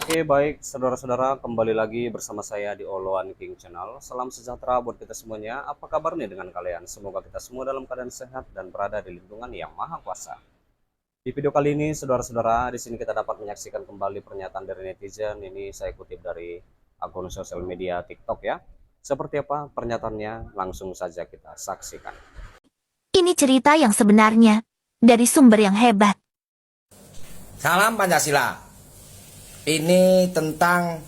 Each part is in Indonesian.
Oke, baik saudara-saudara, kembali lagi bersama saya di Oloan King Channel. Salam sejahtera buat kita semuanya. Apa kabar nih dengan kalian? Semoga kita semua dalam keadaan sehat dan berada di lindungan yang maha kuasa. Di video kali ini, saudara-saudara, di sini kita dapat menyaksikan kembali pernyataan dari netizen. Ini saya kutip dari akun sosial media TikTok ya. Seperti apa pernyataannya? Langsung saja kita saksikan. Ini cerita yang sebenarnya dari sumber yang hebat. Salam Pancasila. Ini tentang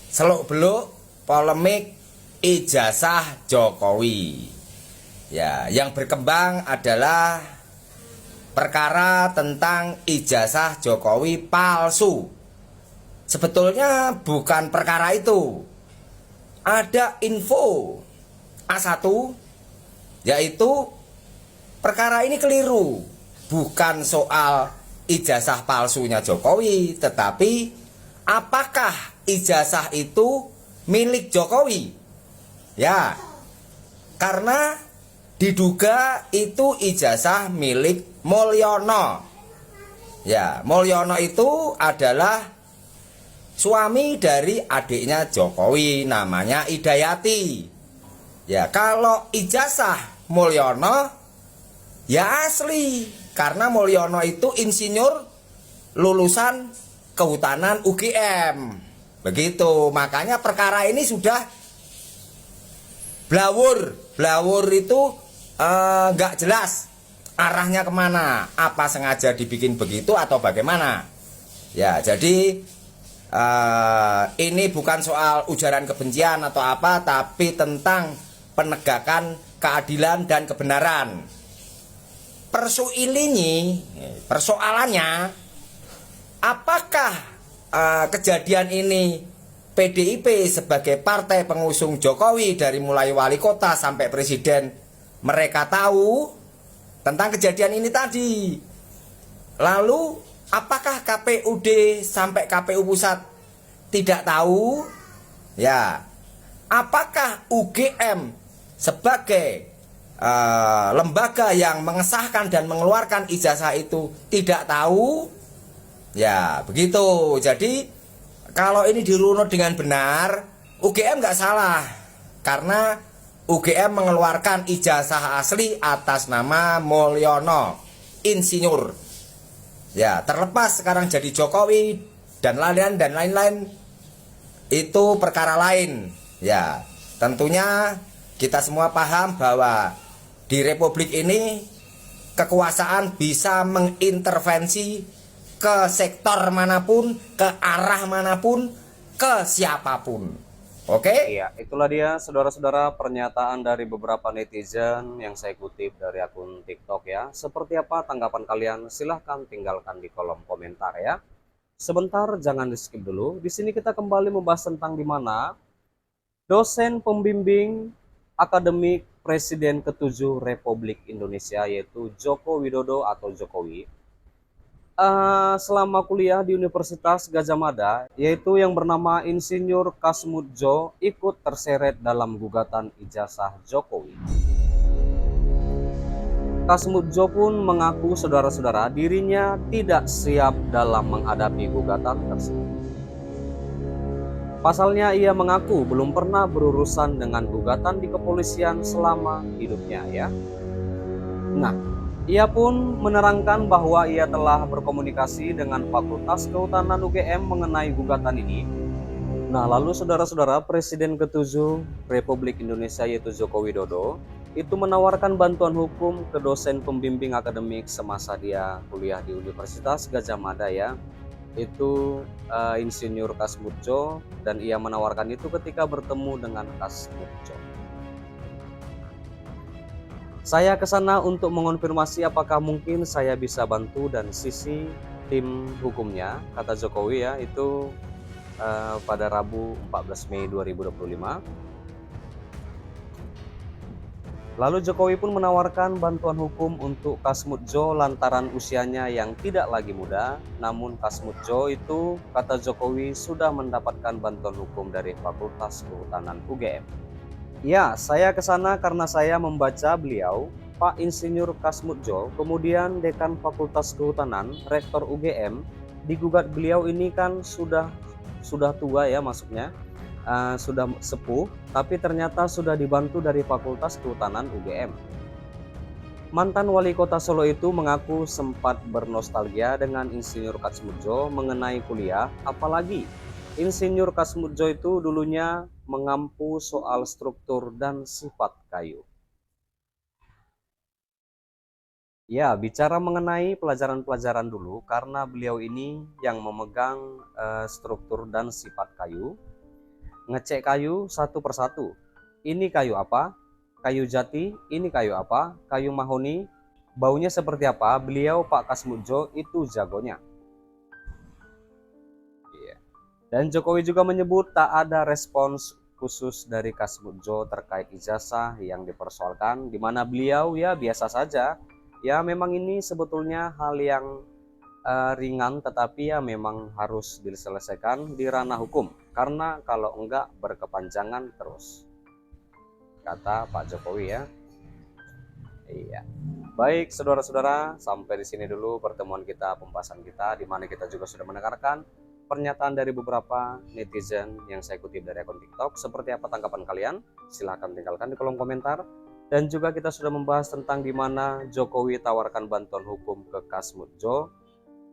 seluk-beluk polemik ijazah Jokowi. Ya, yang berkembang adalah perkara tentang ijazah Jokowi palsu. Sebetulnya bukan perkara itu. Ada info A1, yaitu perkara ini keliru. Bukan soal ijazah palsunya Jokowi, tetapi apakah ijazah itu milik Jokowi? Ya, karena diduga itu ijazah milik Mulyono. Ya, Mulyono itu adalah suami dari adiknya Jokowi, namanya Idayati. Ya, kalau ijazah Mulyono ya asli, karena Mulyono itu insinyur lulusan kehutanan UGM. Begitu, makanya perkara ini sudah blawur. Blawur itu nggak jelas arahnya kemana. Apa sengaja dibikin begitu atau bagaimana? Ya, jadi ini bukan soal ujaran kebencian atau apa, tapi tentang penegakan keadilan dan kebenaran. Persoalannya, apakah kejadian ini PDIP sebagai partai pengusung Jokowi dari mulai wali kota sampai presiden, mereka tahu tentang kejadian ini tadi? Lalu apakah KPUD sampai KPU pusat tidak tahu? Ya, apakah UGM sebagai lembaga yang mengesahkan dan mengeluarkan ijazah itu tidak tahu? Ya, begitu. Jadi kalau ini dirunut dengan benar, UGM nggak salah, karena UGM mengeluarkan ijazah asli atas nama Mulyono, insinyur. Ya, terlepas sekarang jadi Jokowi dan lain-lain, itu perkara lain. Ya, tentunya kita semua paham bahwa di republik ini kekuasaan bisa mengintervensi ke sektor manapun, ke arah manapun, ke siapapun. Oke? Iya, itulah dia saudara-saudara pernyataan dari beberapa netizen yang saya kutip dari akun TikTok ya. Seperti apa tanggapan kalian? Silahkan tinggalkan di kolom komentar ya. Sebentar, jangan di skip dulu. Di sini kita kembali membahas tentang di mana dosen pembimbing akademik Presiden ke-7 Republik Indonesia yaitu Joko Widodo atau Jokowi selama kuliah di Universitas Gadjah Mada, yaitu yang bernama Insinyur Kasmudjo, ikut terseret dalam gugatan ijazah Jokowi. Kasmudjo pun mengaku saudara-saudara dirinya tidak siap dalam menghadapi gugatan tersebut. Pasalnya ia mengaku belum pernah berurusan dengan gugatan di kepolisian selama hidupnya ya. Nah, ia pun menerangkan bahwa ia telah berkomunikasi dengan Fakultas Kehutanan UGM mengenai gugatan ini. Nah, lalu saudara-saudara, Presiden ke-7 Republik Indonesia yaitu Joko Widodo itu menawarkan bantuan hukum ke dosen pembimbing akademik semasa dia kuliah di Universitas Gadjah Mada ya. Itu Insinyur Kasmudjo, dan ia menawarkan itu ketika bertemu dengan Kasmudjo. Saya ke sana untuk mengonfirmasi apakah mungkin saya bisa bantu dan sisi tim hukumnya, kata Jokowi ya, itu pada Rabu 14 Mei 2025. Lalu Jokowi pun menawarkan bantuan hukum untuk Kasmudjo lantaran usianya yang tidak lagi muda. Namun Kasmudjo itu, kata Jokowi, sudah mendapatkan bantuan hukum dari Fakultas Kehutanan UGM. Ya, saya ke sana karena saya membaca beliau, Pak Insinyur Kasmudjo, kemudian Dekan Fakultas Kehutanan, Rektor UGM, digugat beliau ini kan sudah tua ya, maksudnya sudah sepuh, tapi ternyata sudah dibantu dari Fakultas Kehutanan UGM. Mantan wali kota Solo itu mengaku sempat bernostalgia dengan Insinyur Katsmudjo mengenai kuliah, apalagi Insinyur Katsmudjo itu dulunya mengampu soal struktur dan sifat kayu. Ya, bicara mengenai pelajaran-pelajaran dulu, karena beliau ini yang memegang struktur dan sifat kayu, ngecek kayu satu persatu. Ini kayu apa? Kayu jati. Ini kayu apa? Kayu mahoni. Baunya seperti apa? Beliau Pak Katsmudjo itu jagonya. Iya. Dan Jokowi juga menyebut tak ada respons khusus dari Katsmudjo terkait ijazah yang dipersoalkan, di mana beliau ya biasa saja. Ya memang ini sebetulnya hal yang ringan, tetapi ya memang harus diselesaikan di ranah hukum, karena kalau enggak berkepanjangan terus, kata Pak Jokowi ya. Iya. Baik saudara-saudara, sampai di sini dulu pertemuan kita, pembahasan kita, di mana kita juga sudah mendengarkan pernyataan dari beberapa netizen yang saya kutip dari akun TikTok. Seperti apa tanggapan kalian? Silahkan tinggalkan di kolom komentar. Dan juga kita sudah membahas tentang di mana Jokowi tawarkan bantuan hukum ke Katsmudjo,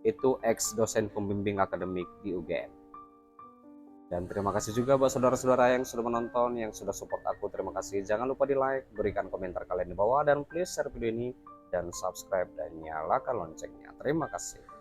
itu ex dosen pembimbing akademik di UGM. Dan terima kasih juga buat saudara-saudara yang sudah menonton, yang sudah support aku. Terima kasih. Jangan lupa di like, berikan komentar kalian di bawah, dan please share video ini dan subscribe dan nyalakan loncengnya. Terima kasih.